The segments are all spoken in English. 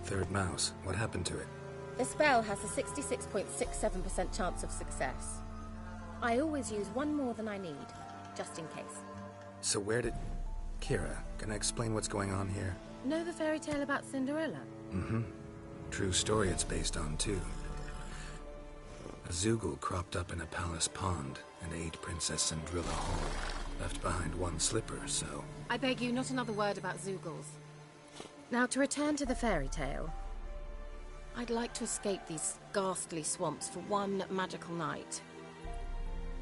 third mouse. What happened to it? The spell has a 66.67% chance of success. I always use one more than I need, just in case. So where did... Kira, can I explain what's going on here? Know the fairy tale about Cinderella? Mm-hmm. True story it's based on, too. A Zoogle cropped up in a palace pond and ate Princess Cinderella whole. Left behind one slipper, so... I beg you, not another word about Zoogles. Now, to return to the fairy tale, I'd like to escape these ghastly swamps for one magical night.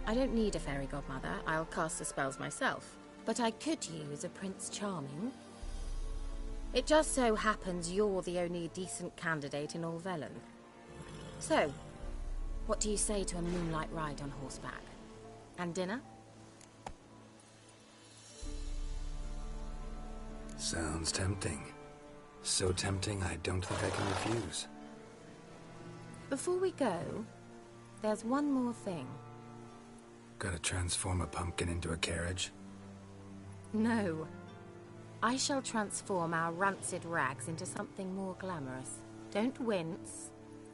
I don't need a fairy godmother, I'll cast the spells myself. But I could use a Prince Charming. It just so happens you're the only decent candidate in all Velen. So, what do you say to a moonlight ride on horseback? And dinner? Sounds tempting. So tempting, I don't think I can refuse. Before we go, there's one more thing. Gotta transform a pumpkin into a carriage? No. I shall transform our rancid rags into something more glamorous. Don't wince.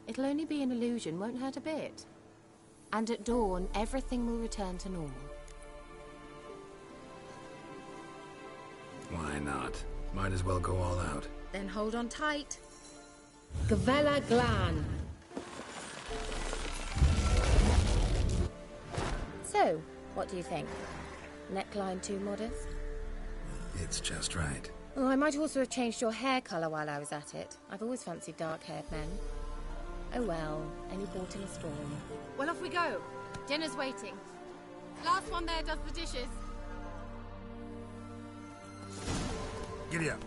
It'll only be an illusion, won't hurt a bit. And at dawn, everything will return to normal. Why not? Might as well go all out. Then hold on tight. Gavella Glan. So, what do you think? Neckline too modest? It's just right. Oh, I might also have changed your hair colour while I was at it. I've always fancied dark-haired men. Oh well, any port in a storm. Well, off we go. Dinner's waiting. Last one there does the dishes. Giddy up.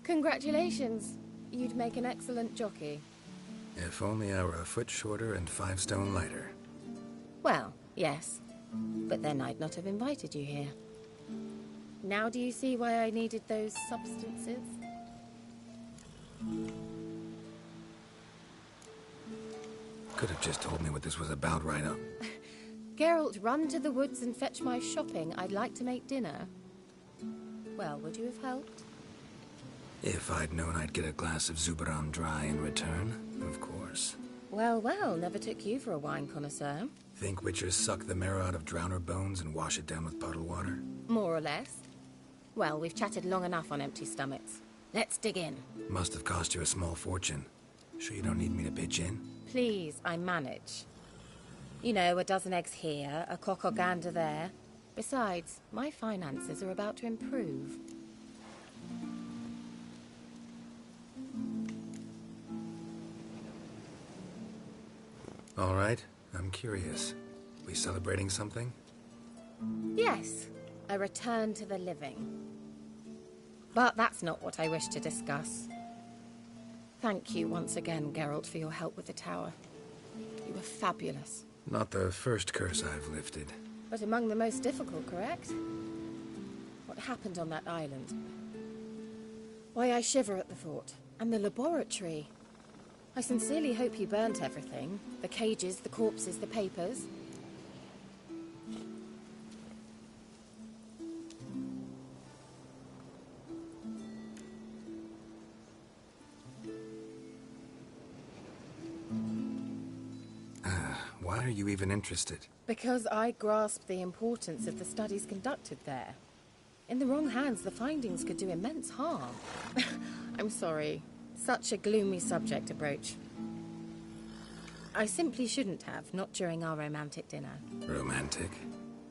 Congratulations. You'd make an excellent jockey. If only I were a foot shorter and 5 stone lighter. Well, yes. But then I'd not have invited you here. Now do you see why I needed those substances? Could have just told me what this was about right up. Geralt, run to the woods and fetch my shopping. I'd like to make dinner. Well, would you have helped? If I'd known I'd get a glass of Zubaran dry in return, of course. Well, well, never took you for a wine connoisseur. Think witchers suck the marrow out of drowner bones and wash it down with puddle water? More or less. Well, we've chatted long enough on empty stomachs. Let's dig in. Must have cost you a small fortune. Sure you don't need me to pitch in? Please, I manage. You know, a dozen eggs here, a cock or gander there. Besides, my finances are about to improve. All right, I'm curious. We celebrating something? Yes, a return to the living. But that's not what I wish to discuss. Thank you once again, Geralt, for your help with the tower. You were fabulous. Not the first curse I've lifted. But among the most difficult, correct? What happened on that island? Why, I shiver at the thought. And the laboratory. I sincerely hope you burnt everything. The cages, the corpses, the papers. Why are are you even interested? Because I grasp the importance of the studies conducted there. In the wrong hands, the findings could do immense harm. I'm sorry. Such a gloomy subject to broach. I simply shouldn't have, not during our romantic dinner. Romantic?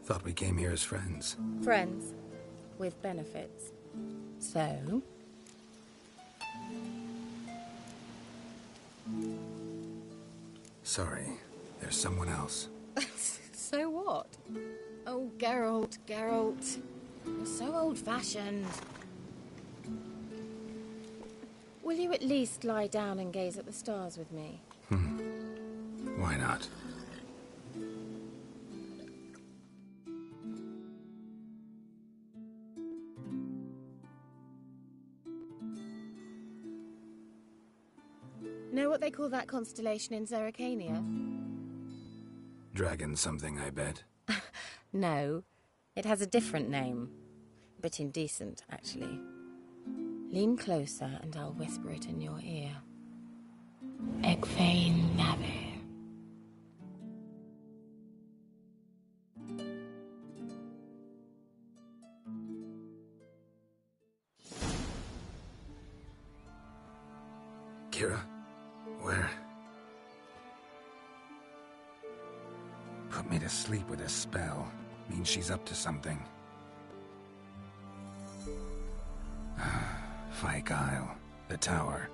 Thought we came here as friends. Friends. With benefits. So? Sorry, there's someone else. So what? Oh, Geralt, Geralt. You're so old-fashioned. Will you at least lie down and gaze at the stars with me? Why not? Know what they call that constellation in Zerrikania? Dragon something, I bet. No, it has a different name. A bit indecent, actually. Lean closer and I'll whisper it in your ear. Egfain Nave. Kira? Where? Put me to sleep with a spell. Means she's up to something. Fyke Isle. The tower.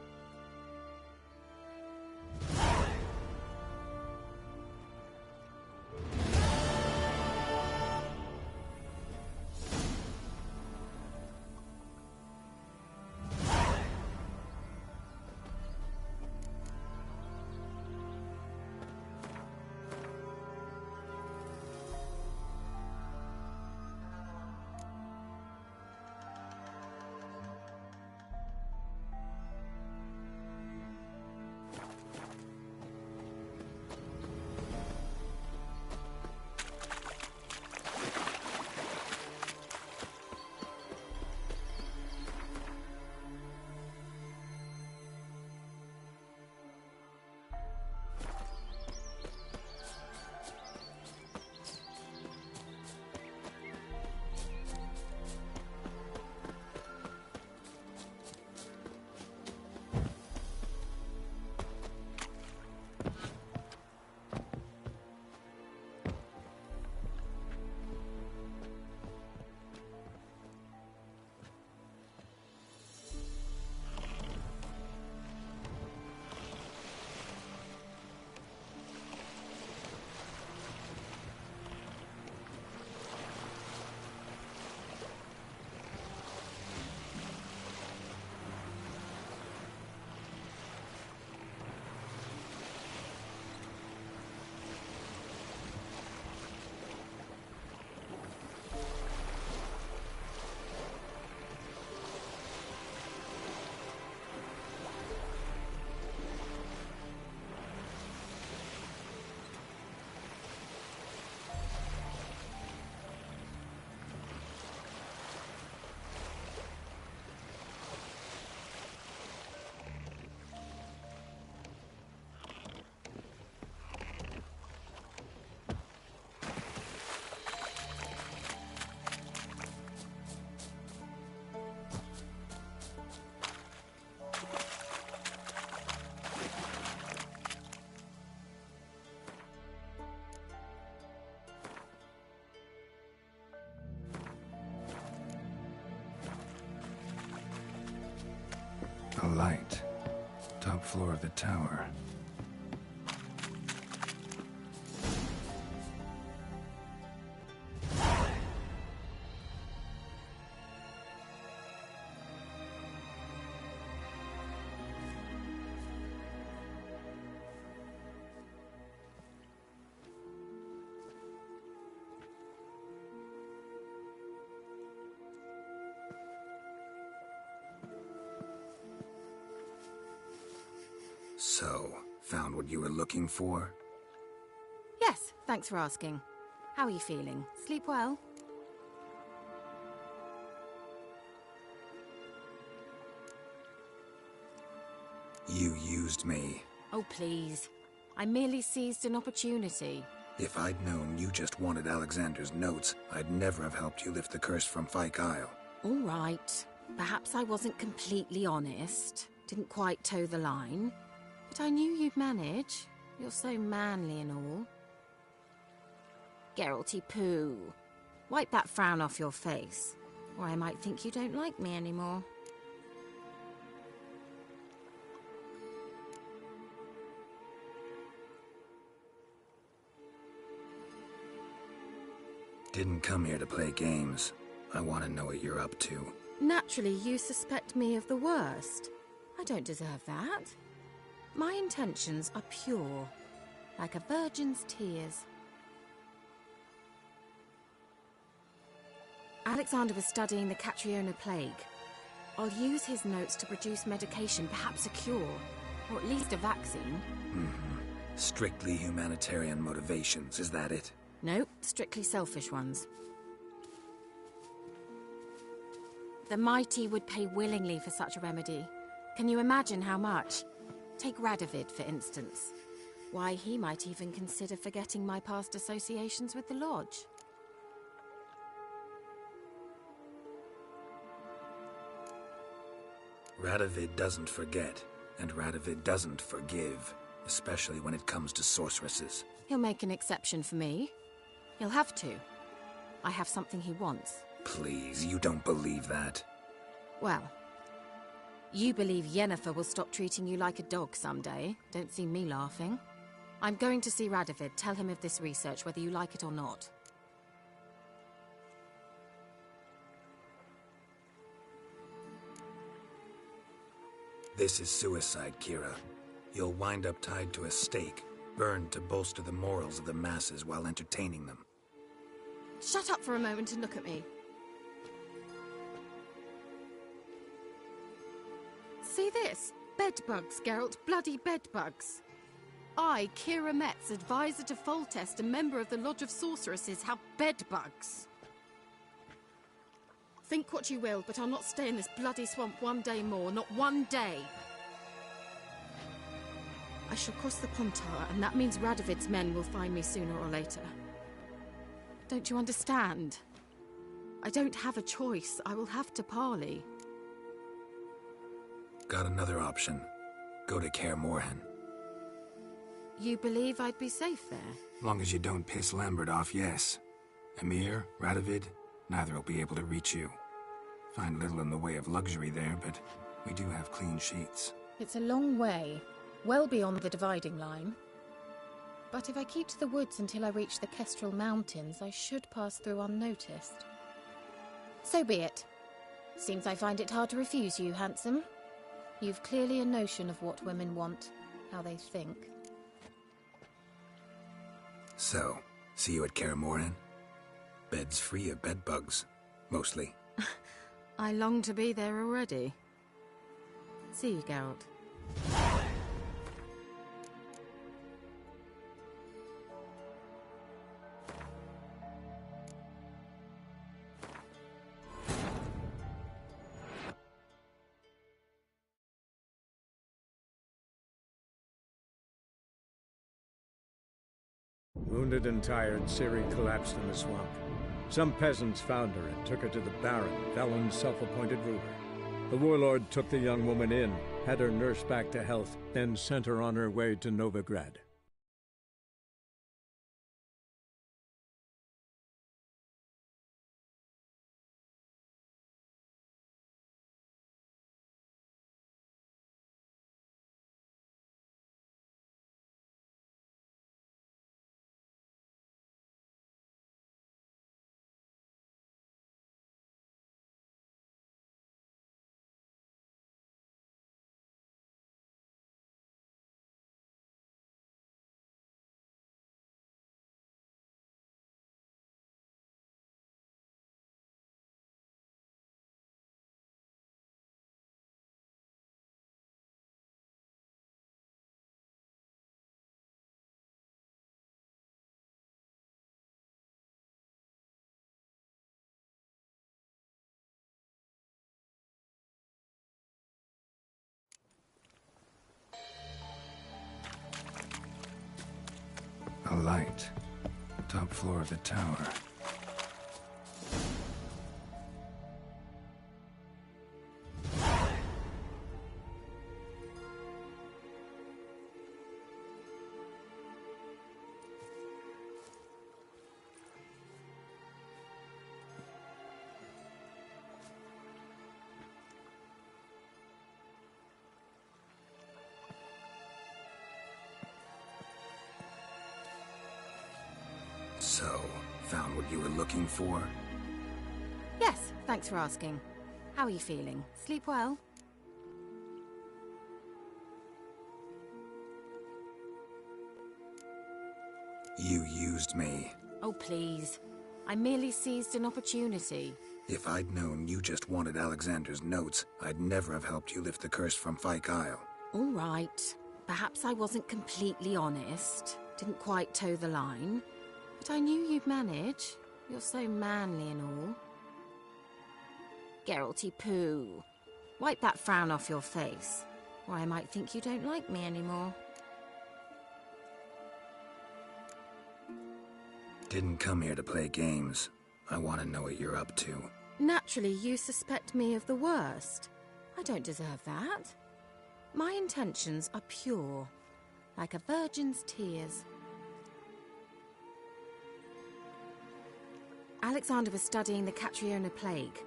A light. Top floor of the tower. So, found what you were looking for? Yes, thanks for asking. How are you feeling? Sleep well? You used me. Oh, please. I merely seized an opportunity. If I'd known you just wanted Alexander's notes, I'd never have helped you lift the curse from Fyke Isle. All right. Perhaps I wasn't completely honest. Didn't quite toe the line. But I knew you'd manage. You're so manly and all. Geralty poo. Wipe that frown off your face, or I might think you don't like me anymore. Didn't come here to play games. I want to know what you're up to. Naturally, you suspect me of the worst. I don't deserve that. My intentions are pure, like a virgin's tears. Alexander was studying the Catriona plague. I'll use his notes to produce medication, perhaps a cure, or at least a vaccine. Strictly humanitarian motivations, is that it? Nope, strictly selfish ones. The mighty would pay willingly for such a remedy. Can you imagine how much? Take Radovid, for instance. Why, he might even consider forgetting my past associations with the Lodge. Radovid doesn't forget, and Radovid doesn't forgive, especially when it comes to sorceresses. He'll make an exception for me. He'll have to. I have something he wants. Please, you don't believe that. Well, you believe Yennefer will stop treating you like a dog someday. Don't see me laughing. I'm going to see Radovid. Tell him of this research, whether you like it or not. This is suicide, Kira. You'll wind up tied to a stake, burned to bolster the morals of the masses while entertaining them. Shut up for a moment and look at me. See this? Bedbugs, Geralt. Bloody bedbugs. I, Kira Metz, advisor to Foltest, a member of the Lodge of Sorceresses, have bedbugs. Think what you will, but I'll not stay in this bloody swamp one day more. Not one day. I shall cross the Pontar, and that means Radovid's men will find me sooner or later. Don't you understand? I don't have a choice. I will have to parley. Got another option. Go to Kaer Morhen. You believe I'd be safe there? Long as you don't piss Lambert off, yes. Emir, Radovid, neither will be able to reach you. Find little in the way of luxury there, but we do have clean sheets. It's a long way, well beyond the dividing line. But if I keep to the woods until I reach the Kestrel Mountains, I should pass through unnoticed. So be it. Seems I find it hard to refuse you, handsome. You've clearly a notion of what women want, how they think. So, see you at Kaer Morhen? Beds free of bedbugs, mostly. I long to be there already. See you, Geralt. Wounded and tired, Ciri collapsed in the swamp. Some peasants found her and took her to the Baron, Valen's self-appointed ruler. The warlord took the young woman in, had her nursed back to health, then sent her on her way to Novigrad. A light. Top floor of the tower. So, found what you were looking for? Yes, thanks for asking. How are you feeling? Sleep well? You used me. Oh, please. I merely seized an opportunity. If I'd known you just wanted Alexander's notes, I'd never have helped you lift the curse from Fyke Isle. All right. Perhaps I wasn't completely honest. Didn't quite toe the line. But I knew you'd manage. You're so manly and all. Geralty poo. Wipe that frown off your face, or I might think you don't like me anymore. Didn't come here to play games. I want to know what you're up to. Naturally, you suspect me of the worst. I don't deserve that. My intentions are pure, like a virgin's tears. Alexander was studying the Catriona plague.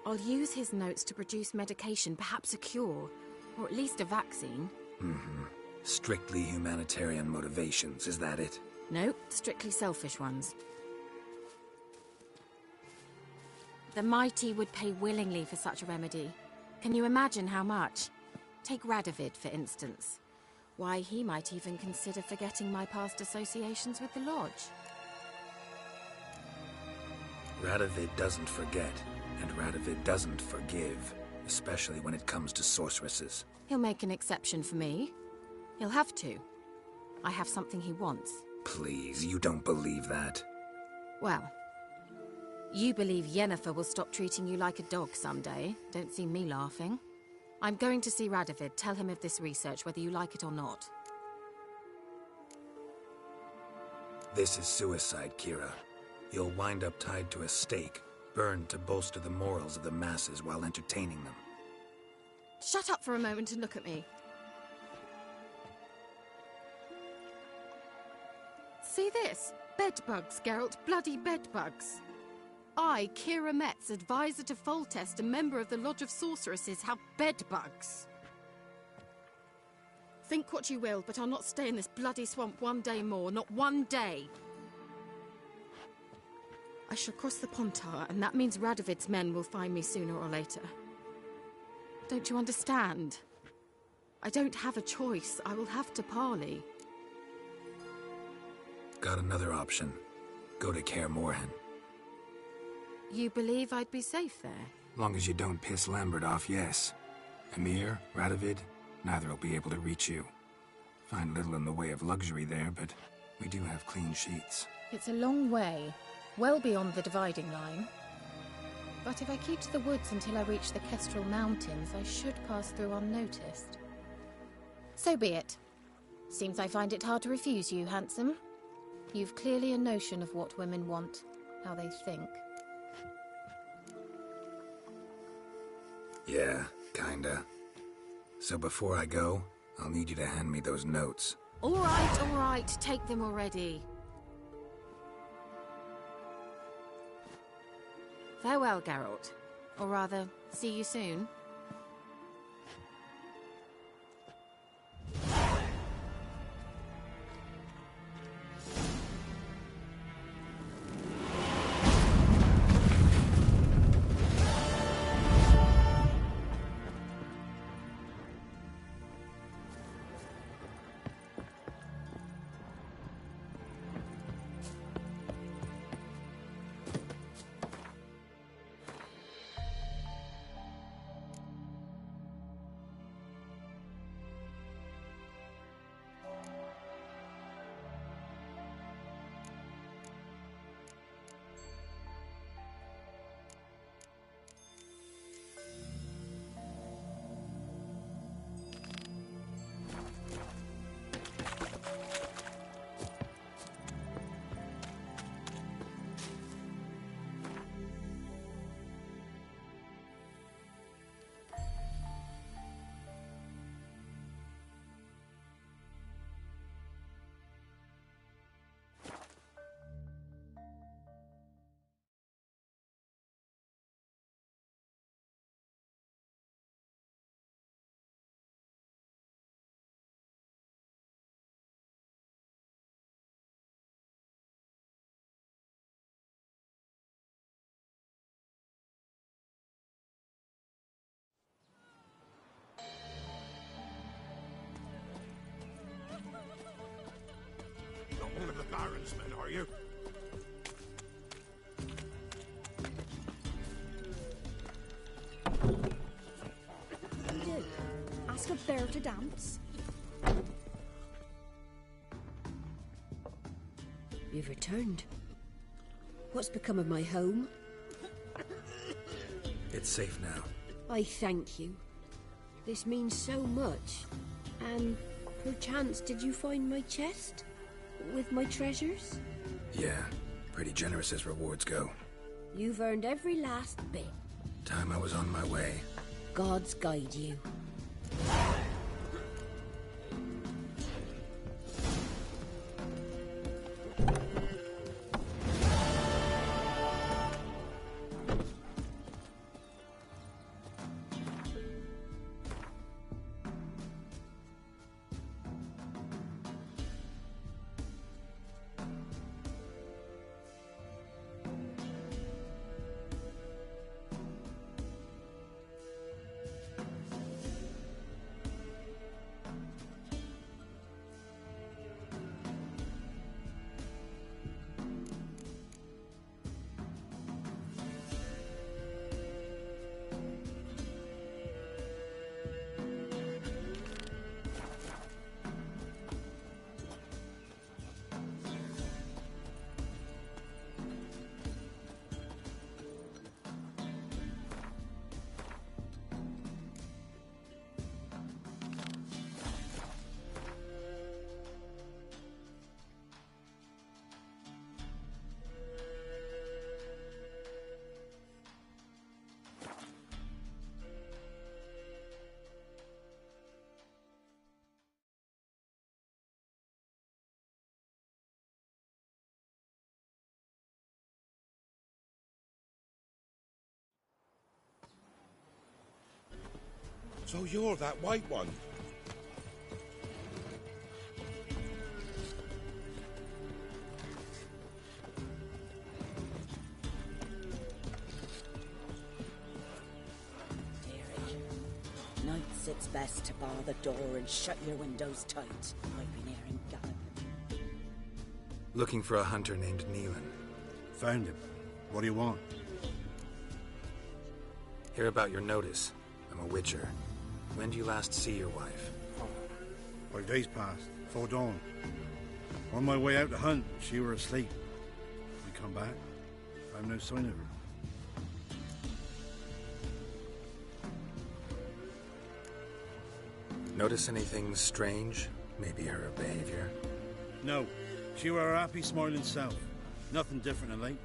I'll use his notes to produce medication, perhaps a cure, or at least a vaccine. Strictly humanitarian motivations, is that it? Nope, strictly selfish ones. The mighty would pay willingly for such a remedy. Can you imagine how much? Take Radovid, for instance. Why, he might even consider forgetting my past associations with the Lodge. Radovid doesn't forget, and Radovid doesn't forgive, especially when it comes to sorceresses. He'll make an exception for me. He'll have to. I have something he wants. Please, you don't believe that. Well, you believe Yennefer will stop treating you like a dog someday. Don't see me laughing. I'm going to see Radovid, tell him of this research, whether you like it or not. This is suicide, Kira. You'll wind up tied to a stake, burned to bolster the morals of the masses while entertaining them. Shut up for a moment and look at me. See this? Bedbugs, Geralt. Bloody bedbugs. I, Kira Metz, advisor to Foltest, a member of the Lodge of Sorceresses, have bedbugs. Think what you will, but I'll not stay in this bloody swamp one day more. Not one day. I shall cross the Pontar, and that means Radovid's men will find me sooner or later. Don't you understand? I don't have a choice. I will have to parley. Got another option. Go to Kaer Morhen. You believe I'd be safe there? Long as you don't piss Lambert off, yes. Emir, Radovid, neither will be able to reach you. Find little in the way of luxury there, but we do have clean sheets. It's a long way. Well beyond the dividing line. But if I keep to the woods until I reach the Kestrel Mountains, I should pass through unnoticed. So be it. Seems I find it hard to refuse you, handsome. You've clearly a notion of what women want, how they think. Yeah, kinda. So before I go, I'll need you to hand me those notes. All right, take them already. Farewell, Geralt. Or rather, see you soon. ask a bear to dance? You've returned. What's become of my home? It's safe now. I thank you. This means so much. And perchance did you find my chest? With my treasures? Yeah, pretty generous as rewards go. You've earned every last bit. Time I was on my way. Gods guide you. So you're that white one? Nights it's best to bar the door and shut your windows tight. I've been hearing galloping. Looking for a hunter named Neelan. Found him. What do you want? Hear about your notice. I'm a witcher. When do you last see your wife? 5 days passed, 'fore dawn. On my way out to hunt, she were asleep. We come back, found no sign of her. Notice anything strange? Maybe her behavior? No, she were her happy, smiling self. Nothing different than late.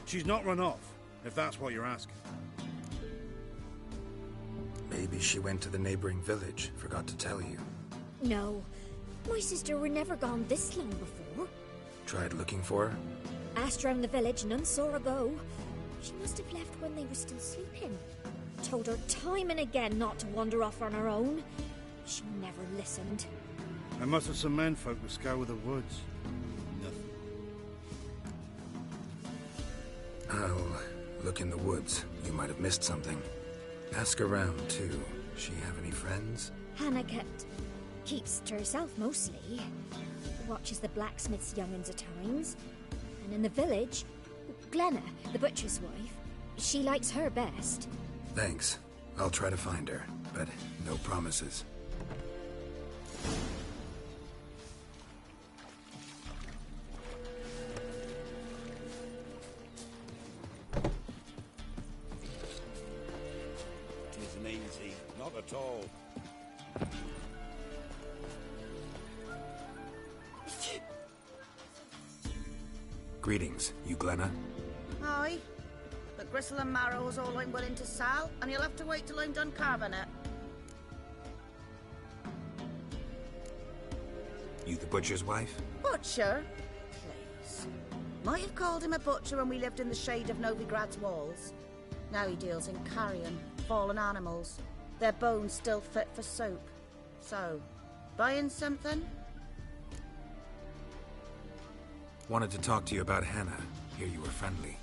She's not run off, if that's what you're asking. Maybe she went to the neighboring village, forgot to tell you. No. My sister were never gone this long before. Tried looking for her? Asked round the village, none saw her go. She must have left when they were still sleeping. Told her time and again not to wander off on her own. She never listened. I must have some menfolk to scour the woods. Nothing. I'll look in the woods. You might have missed something. Ask around, too. She have any friends? Hannah keeps to herself mostly. Watches the blacksmith's young'uns at times. And in the village, Glenna, the butcher's wife, she likes her best. Thanks. I'll try to find her, but no promises. Tisn't easy, not at all. Greetings, you Glenna? Aye. But gristle and marrow's all I'm willing to sell, and you'll have to wait till I'm done carving it. You the butcher's wife? Butcher? Please. Might have called him a butcher when we lived in the shade of Novigrad's walls. Now he deals in carrion, fallen animals. Their bones still fit for soap. So, buying something? Wanted to talk to you about Hannah. Hear you were friendly.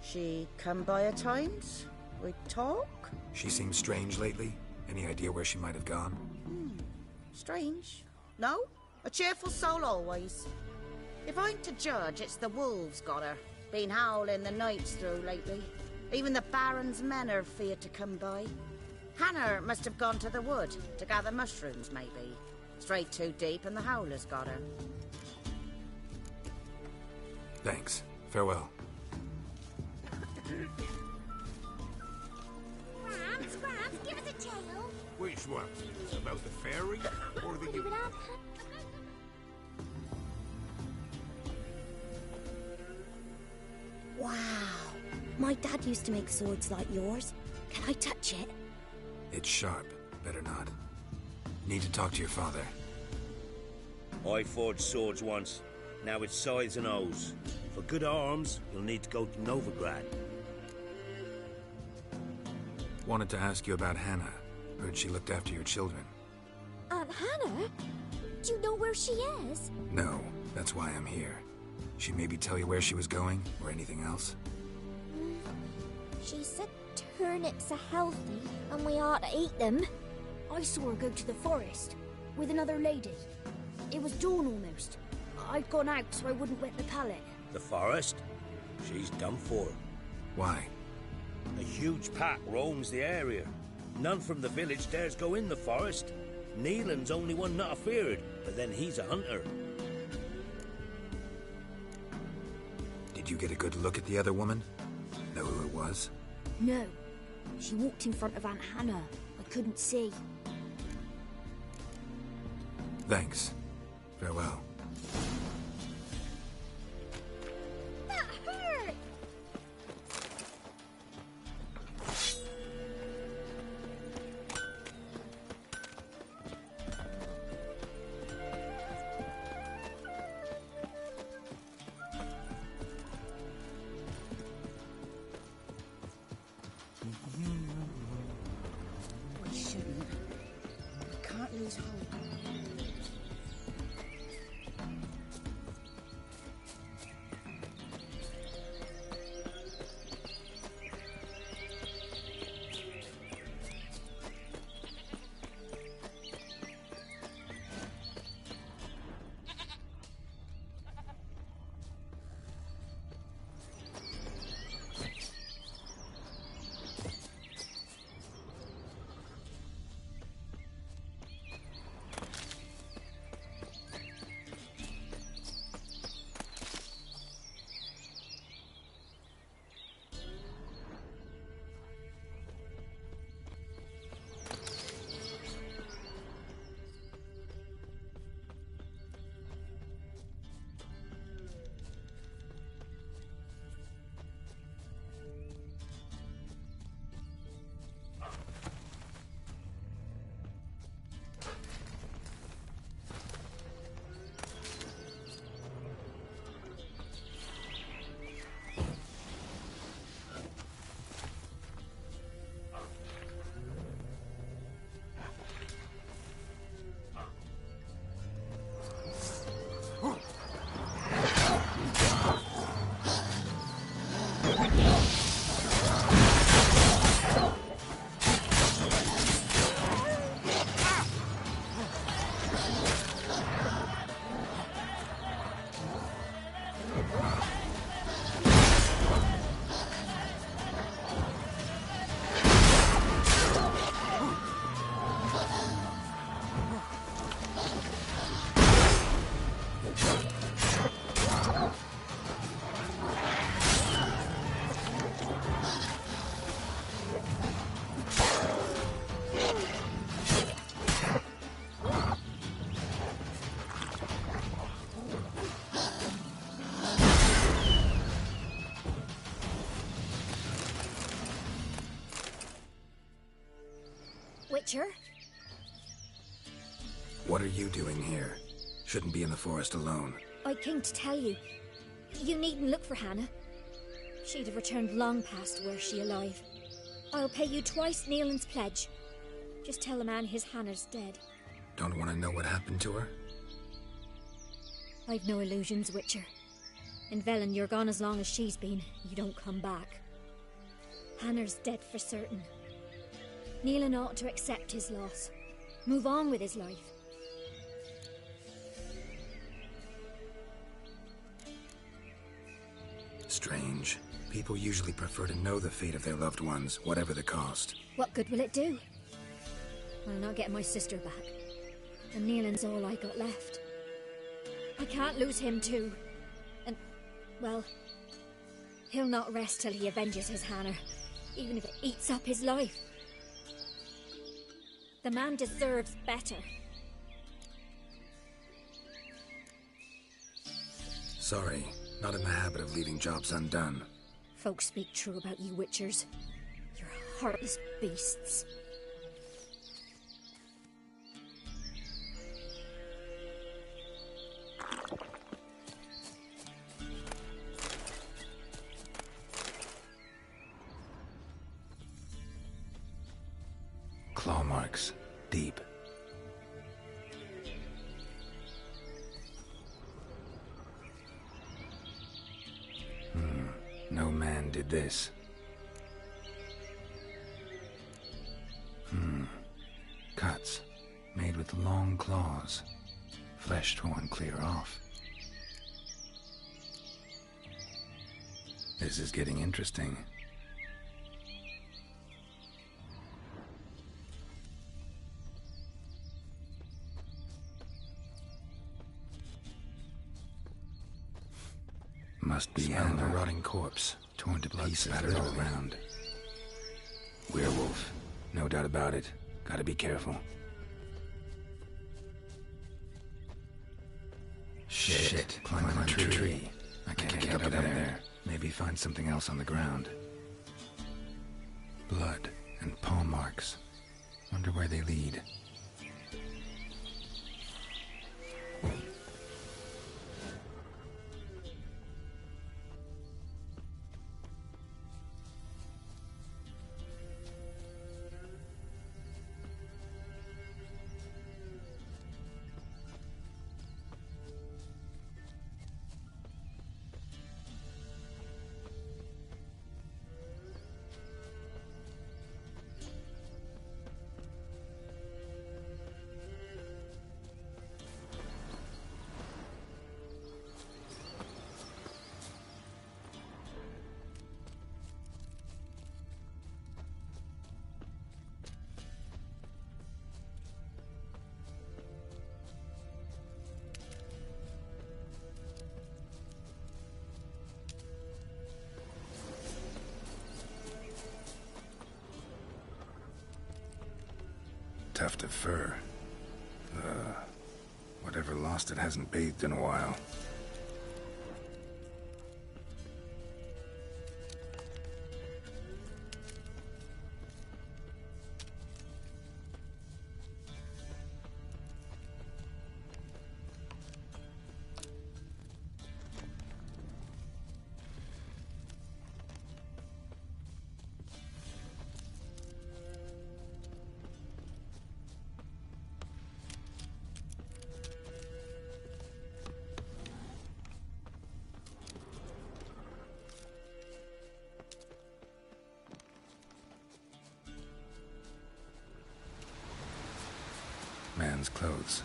She come by at times? We talk? She seems strange lately. Any idea where she might have gone? Strange. No? A cheerful soul always. If I'm to judge, it's the wolves got her. Been howling the nights through lately. Even the Baron's men are feared to come by. Hannah must have gone to the wood to gather mushrooms, maybe. Strayed too deep and the howler's got her. Thanks. Farewell. Scraps, give us a tale. Which one? About the fairy or the... Wow. My dad used to make swords like yours. Can I touch it? It's sharp. Better not. Need to talk to your father. I forged swords once. Now it's scythes and O's. For good arms, you'll need to go to Novigrad. Wanted to ask you about Hannah. Heard she looked after your children. Aunt Hannah? Do you know where she is? No, that's why I'm here. She maybe tell you where she was going, or anything else? She said turnips are healthy, and we ought to eat them. I saw her go to the forest with another lady. It was dawn almost. I'd gone out so I wouldn't wet the pallet. The forest? She's done for. Why? A huge pack roams the area. None from the village dares go in the forest. Neelan's only one not afeared, but then he's a hunter. Did you get a good look at the other woman? Know who it was? No. She walked in front of Aunt Hannah. I couldn't see. Thanks. Farewell. That hurt! We shouldn't. We can't lose hope. Witcher? What are you doing here? Shouldn't be in the forest alone. I came to tell you. You needn't look for Hannah. She'd have returned long past were she alive. I'll pay you twice Neelan's pledge. Just tell the man his Hannah's dead. Don't want to know what happened to her? I've no illusions, Witcher. In Velen, you're gone as long as she's been. You don't come back. Hannah's dead for certain. Neelan ought to accept his loss. Move on with his life. Strange. People usually prefer to know the fate of their loved ones, whatever the cost. What good will it do? I'll not get my sister back. And Neelan's all I got left. I can't lose him too. And, well, he'll not rest till he avenges his Hannah, even if it eats up his life. The man deserves better. Sorry, not in the habit of leaving jobs undone. Folks speak true about you Witchers. You're heartless beasts. Claw marks, deep. No man did this. Cuts, made with long claws. Flesh torn clear off. This is getting interesting. Must be a rotting corpse, torn to pieces all around. Werewolf, no doubt about it. Gotta be careful. Shit, climb a tree. I can't get up there. Maybe find something else on the ground. Blood and paw marks. Wonder where they lead. Tuft of fur. Whatever lost it hasn't bathed in a while. Man's clothes.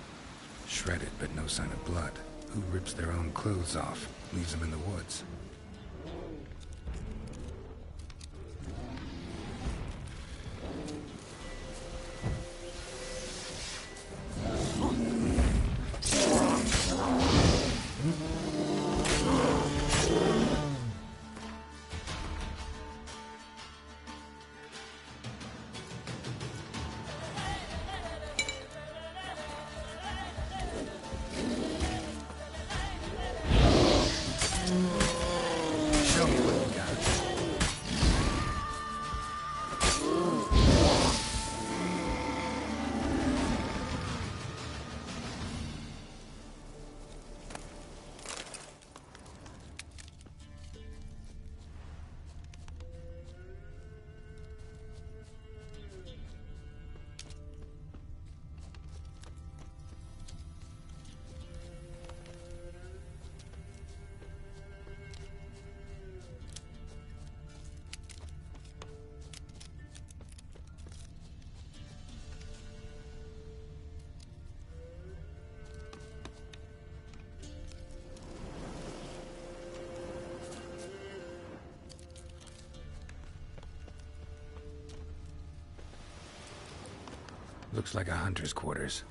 Shredded, but no sign of blood. Who rips their own clothes off, leaves them in the woods? Looks like a hunter's quarters.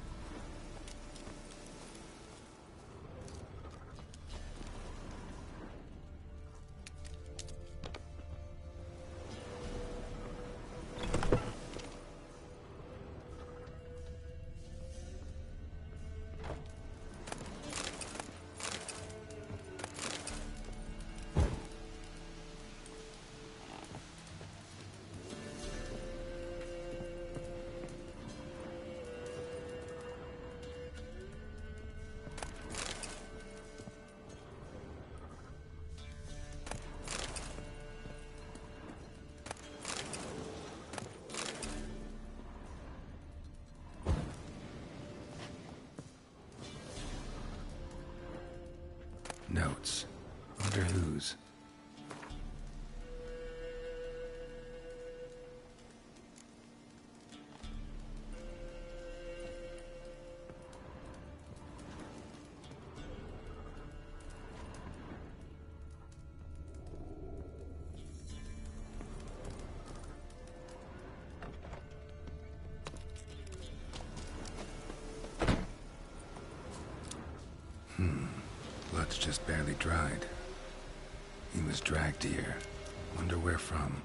Notes. Wonder whose. Blood's just barely dried. He was dragged here. Wonder where from.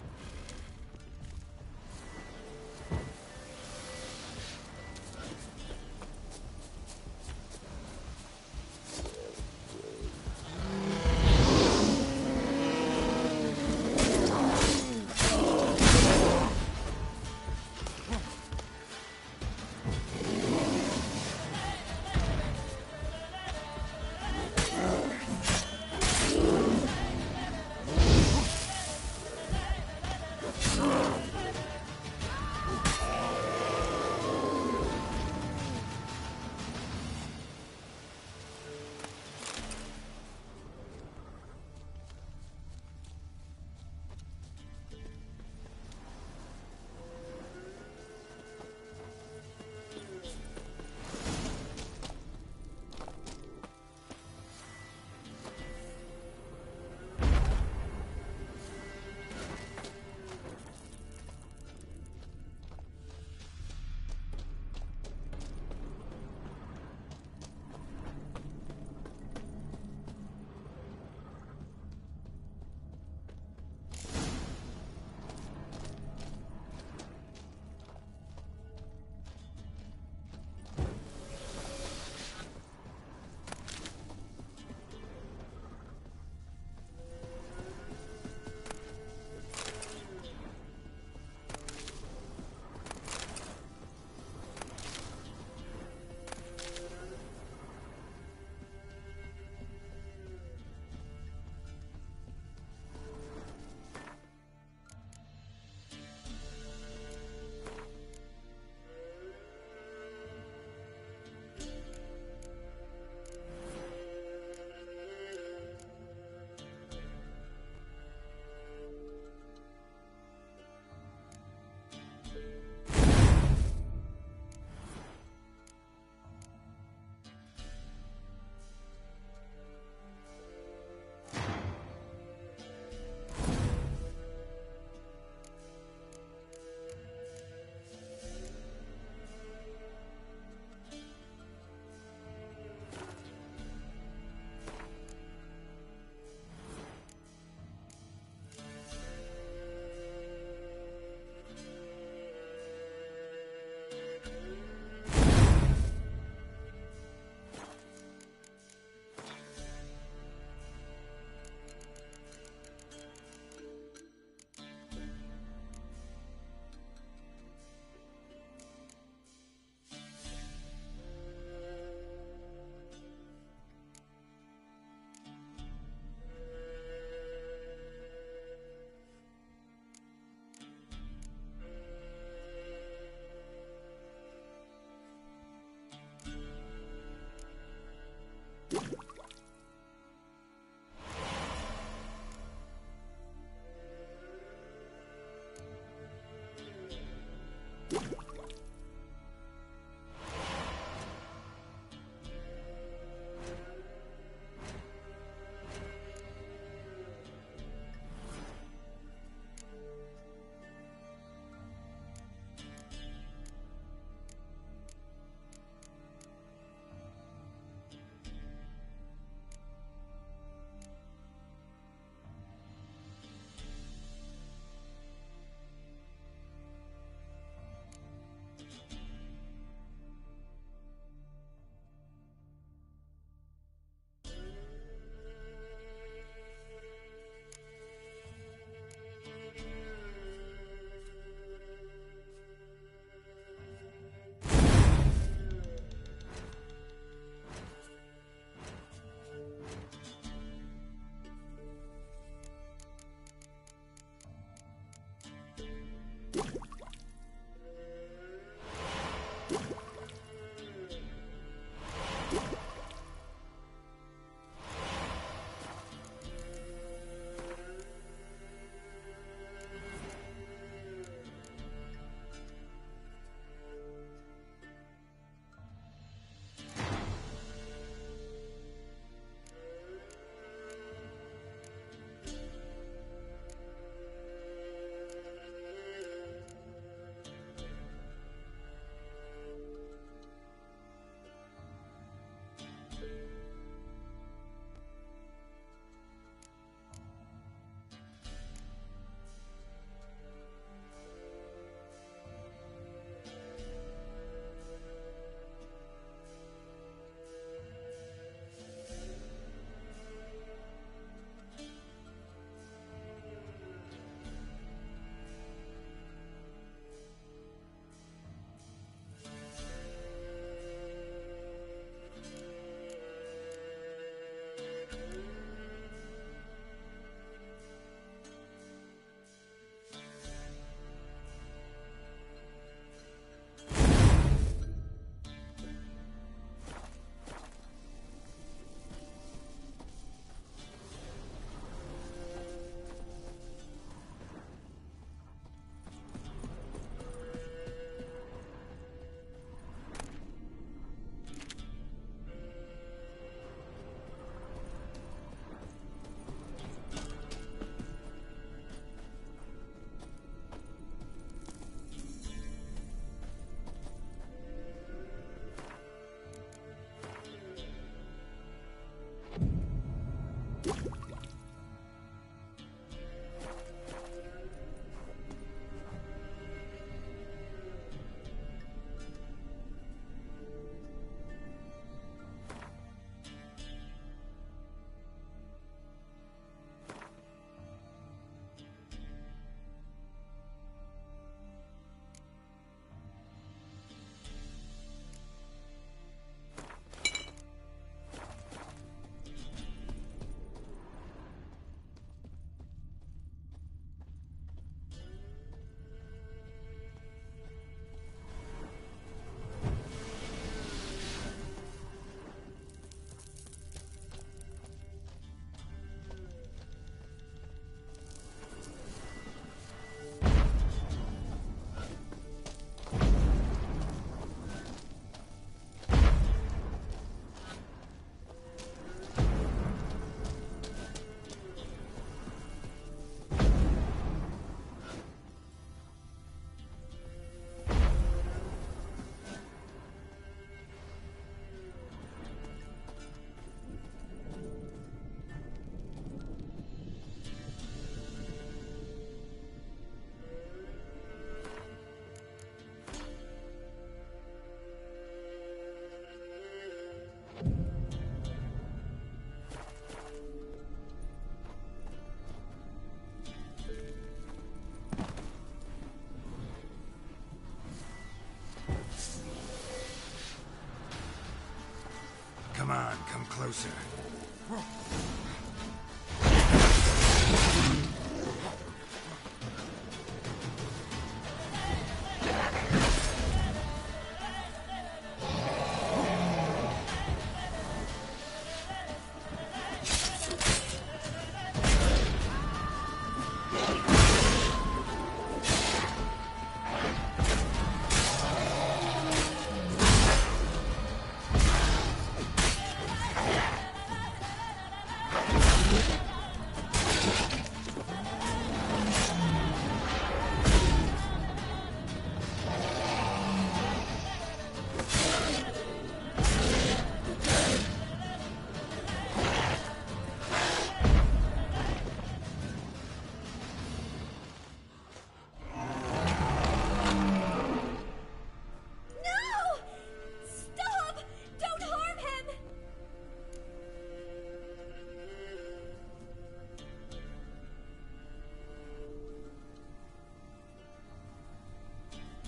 closer.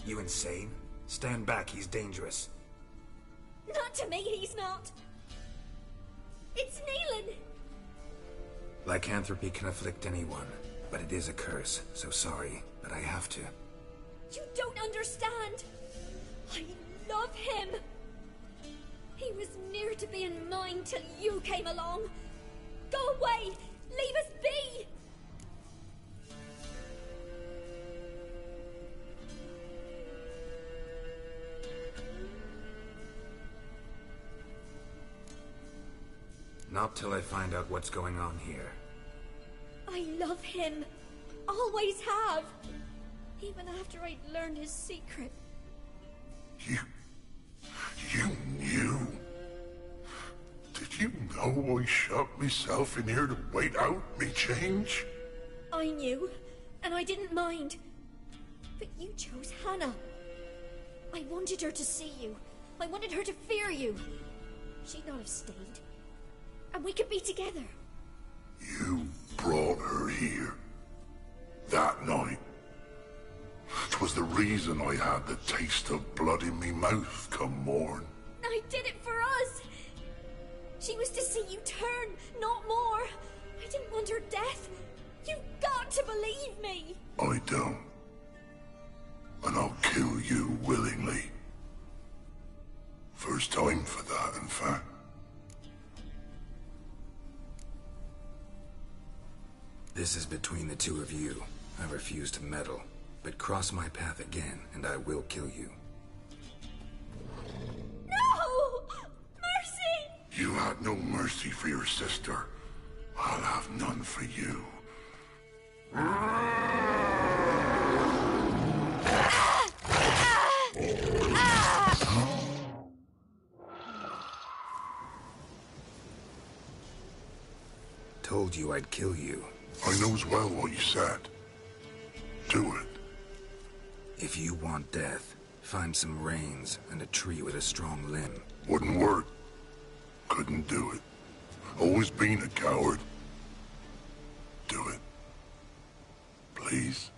You insane? Stand back, he's dangerous. Not to me, he's not. It's Neelan. Lycanthropy can afflict anyone, but it is a curse, so sorry, but I have to. You don't understand. I love him. He was near to being mine till you came along. Go away! Leave us be! Not till I find out what's going on here. I love him. Always have. Even after I'd learned his secret. You knew? Did you know I shut myself in here to wait out me change? I knew, and I didn't mind. But you chose Hannah. I wanted her to see you. I wanted her to fear you. She'd not have stayed. And we could be together. You brought her here. That night. 'Twas the reason I had the taste of blood in me mouth come morn. I did it for us. She was to see you turn, not more. I didn't want her death. You've got to believe me. I don't. And I'll kill you willingly. First time for that, in fact. This is between the two of you. I refuse to meddle, but cross my path again, and I will kill you. No! Mercy! You had no mercy for your sister. I'll have none for you. Told you I'd kill you. I knows well what you said. Do it. If you want death, find some reins and a tree with a strong limb. Wouldn't work. Couldn't do it. Always been a coward. Do it. Please.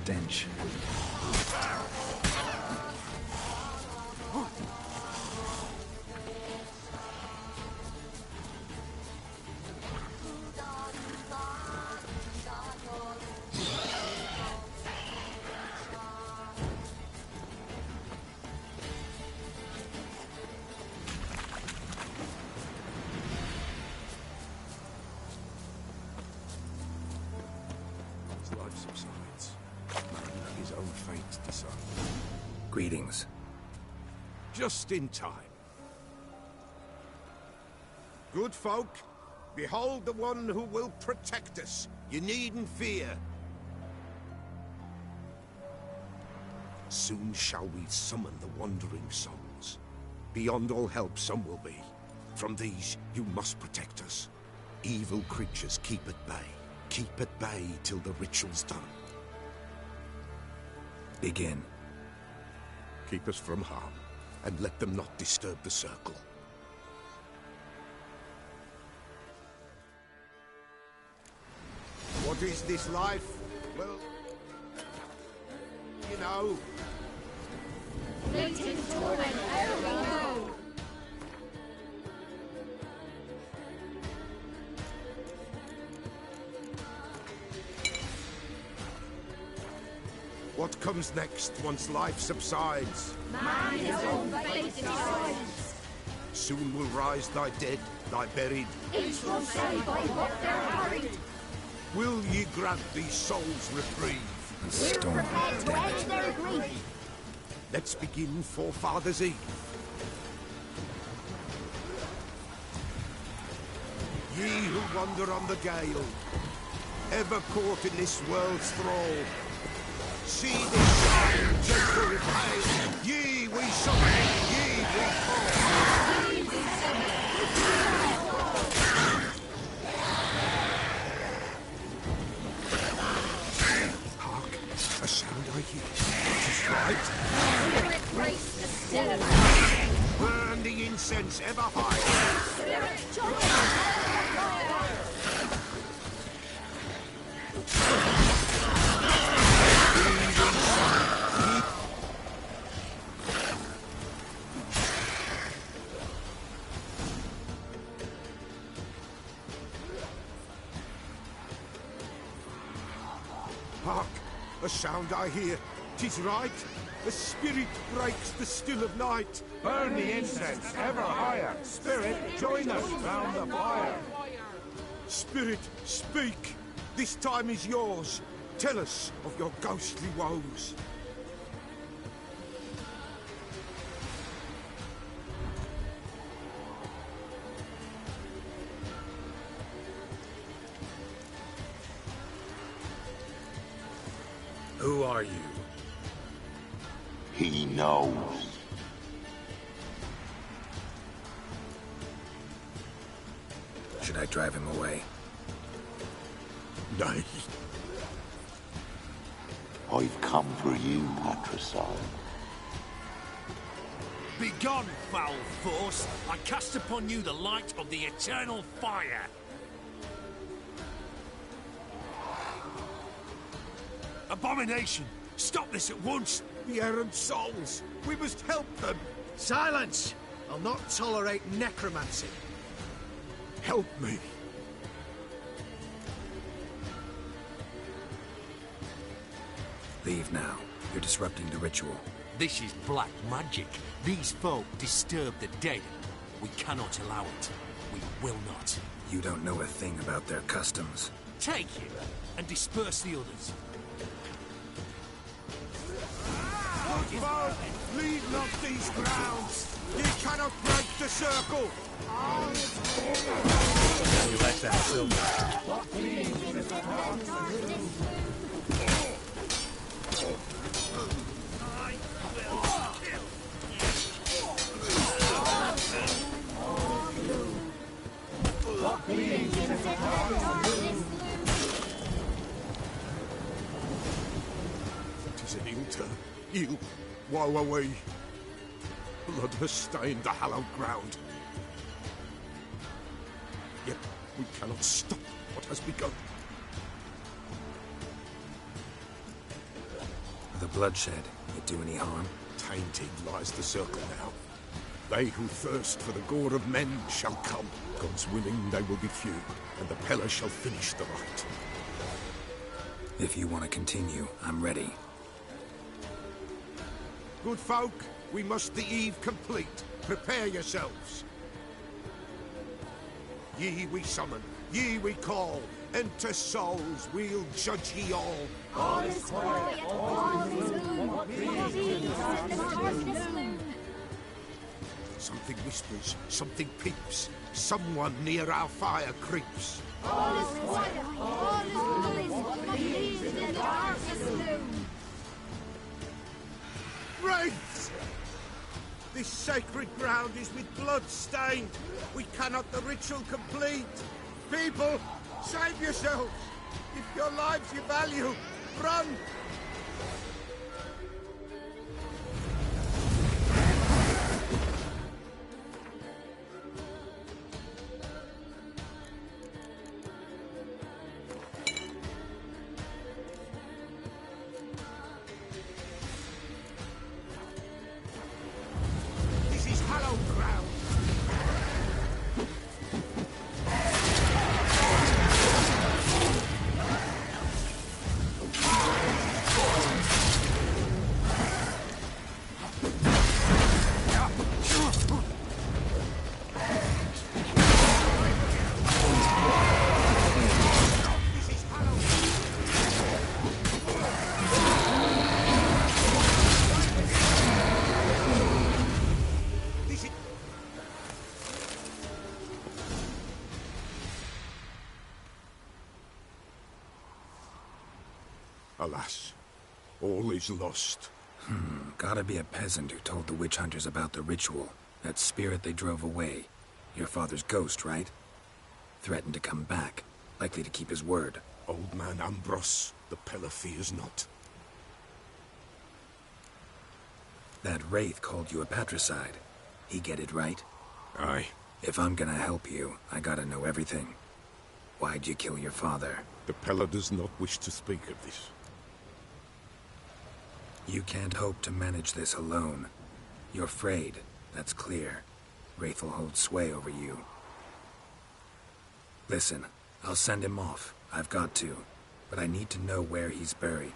stench. Life subsides. Man, his own fate decides. Greetings. Just in time. Good folk, behold the one who will protect us. You needn't fear. Soon shall we summon the wandering souls. Beyond all help some will be. From these you must protect us. Evil creatures keep at bay. Keep at bay till the ritual's done. Begin. Keep us from harm, and let them not disturb the circle. What is this life? Well, you know. Fleeting torment, ere we know. What comes next once life subsides? Man his own fate decides. Soon will rise thy dead, thy buried. Each will say by what they're harried. Will ye grant these souls reprieve? We're prepared to end their grief. Let's begin Forefathers' Eve. Ye who wander on the gale, ever caught in this world's thrall, see this shine, gentle pale. Ye we summon, ye we call. Hark, a sound I hear. Tis right. Spirit breaks the still of night. Burn the incense ever higher. Spirit join us. Hark, a sound I hear. 'Tis right. A spirit breaks the still of night. Burn the incense ever higher. Spirit, join us round the fire. Spirit, speak. This time is yours. Tell us of your ghostly woes. Who are you? He knows. Should I drive him away? Nay. I've come for you, patricide. Begone, foul force! I cast upon you the light of the eternal fire! Abomination! Stop this at once! The errant souls! We must help them! Silence! I'll not tolerate necromancy. Help me! Leave now. You're disrupting the ritual. This is black magic. These folk disturb the dead. We cannot allow it. We will not. You don't know a thing about their customs. Take him and disperse the others. Good folk, leave not these grounds! Ye cannot break the circle! You like that, Silver? Tis an ill turn. Ill. Woe away. Blood has stained the hallowed ground. Yet we cannot stop what has begun. bloodshed, it do any harm? Tainted lies the circle now. They who thirst for the gore of men shall come. God's willing, they will be few, and the Pella shall finish the rite. If you want to continue, I'm ready. Good folk, we must the eve complete. Prepare yourselves. Ye we summon, ye we call. Enter souls, we'll judge ye all. All is quiet, all is gloom. Something whispers, something peeps. Someone near our fire creeps. All is quiet, all is gloom. In the darkest gloom. Wraiths! This sacred ground is with blood stained. We cannot the ritual complete. People, save yourselves. If your lives you value, run! This is hallowed ground. Alas, all is lost. Gotta be a peasant who told the witch hunters about the ritual. That spirit they drove away. Your father's ghost, right? Threatened to come back. Likely to keep his word. Old man Ambros, the Pella fears not. That wraith called you a patricide. He get it right? Aye. If I'm gonna help you, I gotta know everything. Why'd you kill your father? The Pella does not wish to speak of this. You can't hope to manage this alone. You're afraid, that's clear. Wraith will hold sway over you. Listen, I'll send him off. I've got to. But I need to know where he's buried.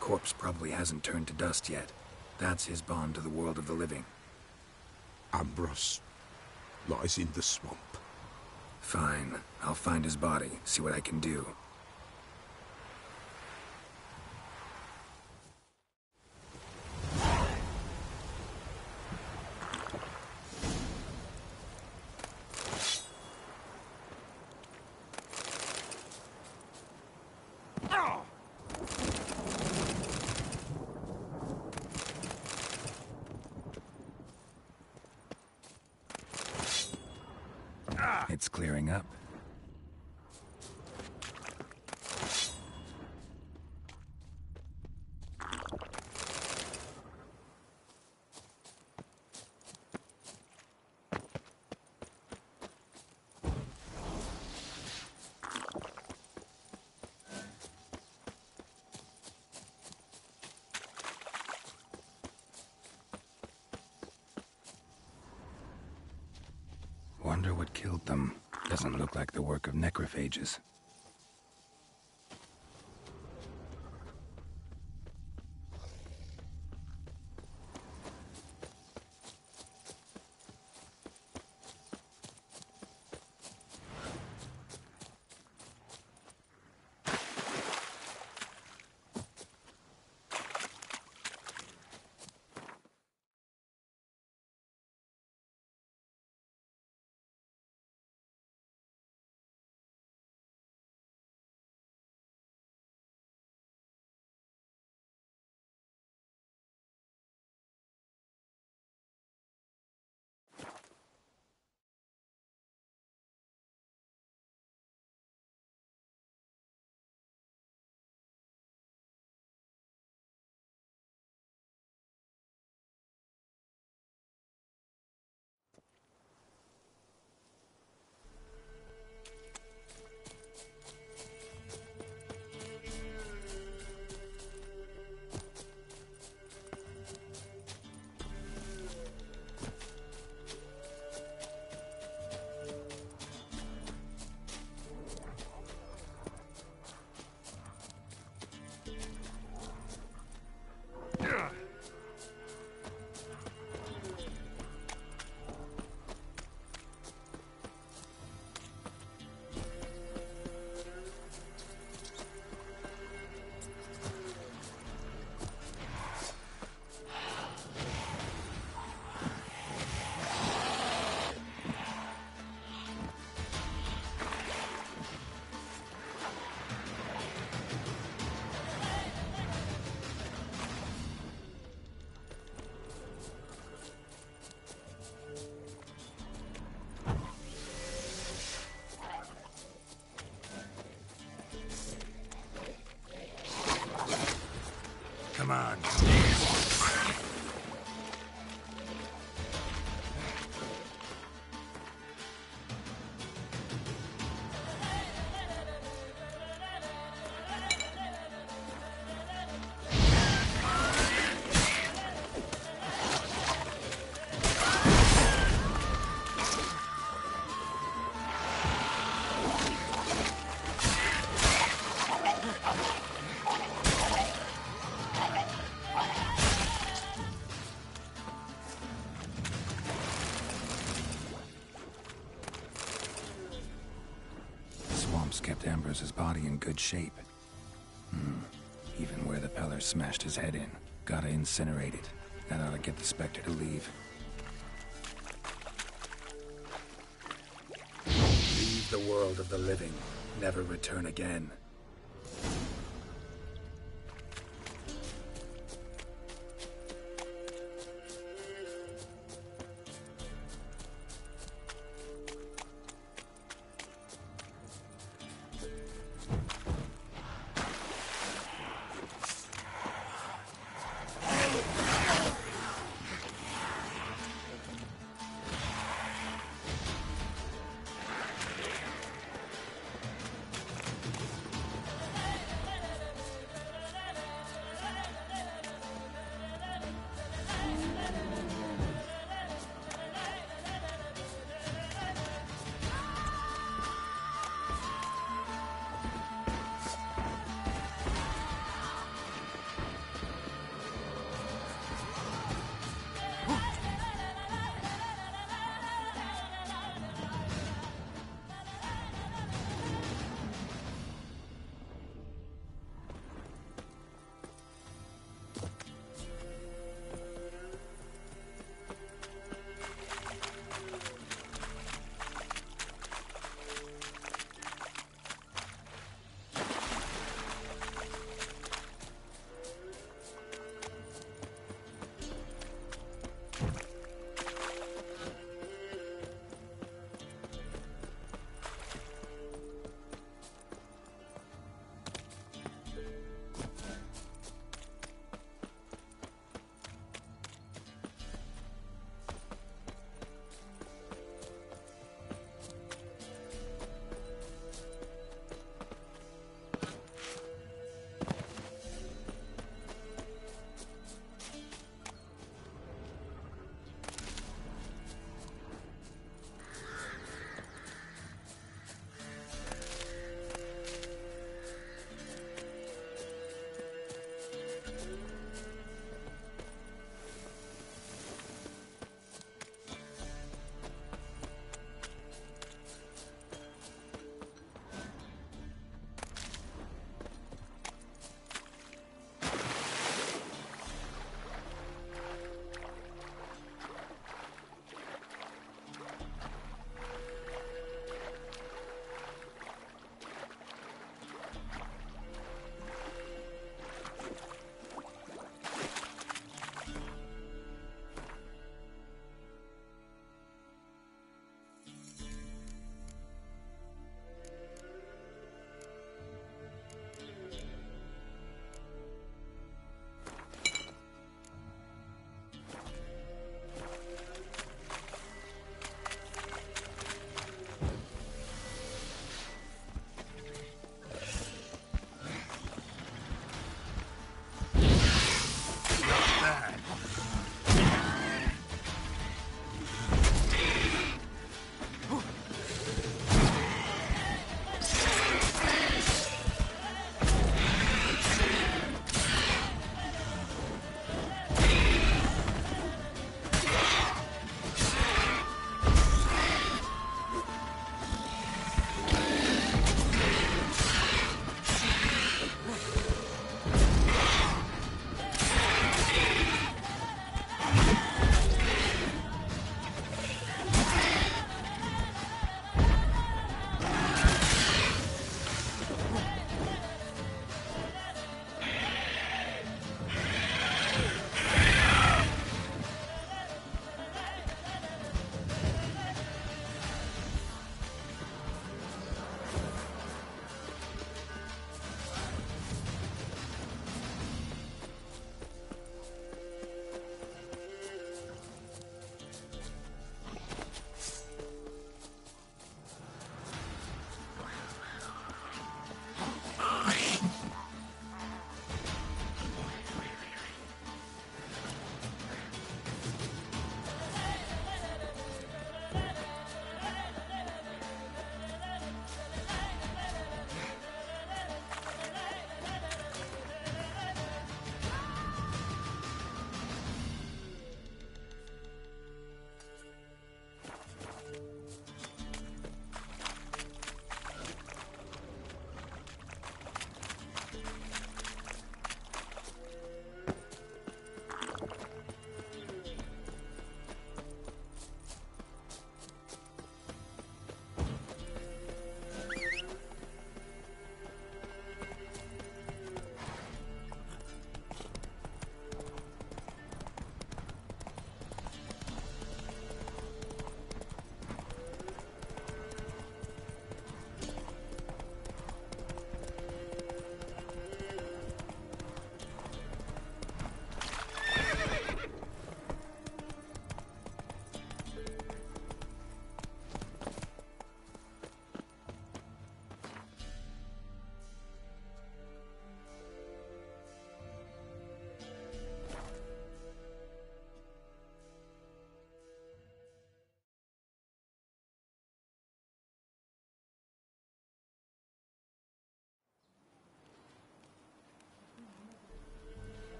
Corpse probably hasn't turned to dust yet. That's his bond to the world of the living. Ambros lies in the swamp. Fine. I'll find his body, see what I can do. It's clearing up. Wonder what killed them. Doesn't look like the work of necrophages. Come on. Kept Ambrose's body in good shape. Even where the Peller smashed his head in. Gotta incinerate it. That ought to get the Spectre to leave. Leave the world of the living. Never return again.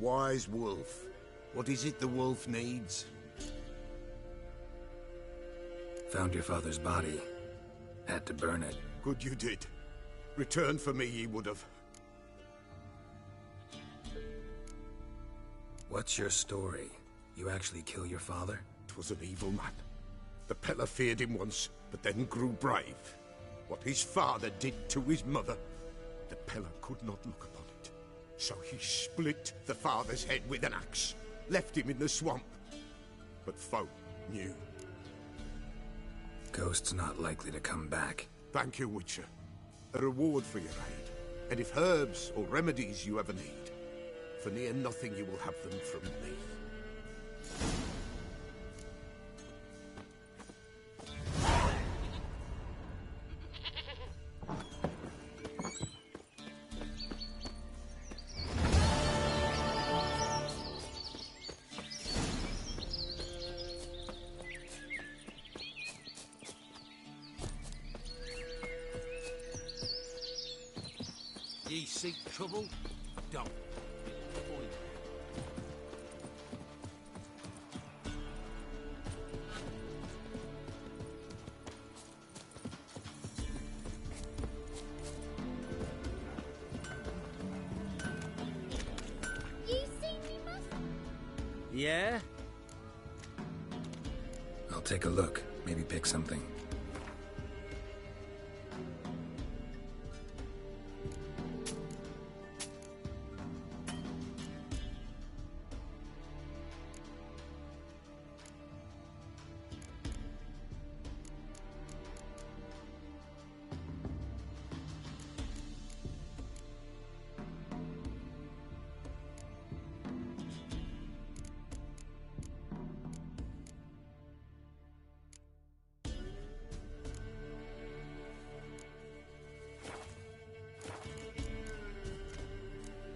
Wise wolf. What is it the wolf needs? Found your father's body. Had to burn it. Good you did. Return for me ye would have. What's your story? You actually kill your father? 'Twas an evil man. The Peller feared him once, but then grew brave. What his father did to his mother, the Peller could not look upon it. So he split the father's head with an axe, left him in the swamp. But folk knew. Ghost's not likely to come back. Thank you, Witcher. A reward for your aid. And if herbs or remedies you ever need, for near nothing you will have them from me. Ye seek trouble? Don't. You seen me, Master? Yeah? I'll take a look. Maybe pick something.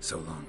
So long.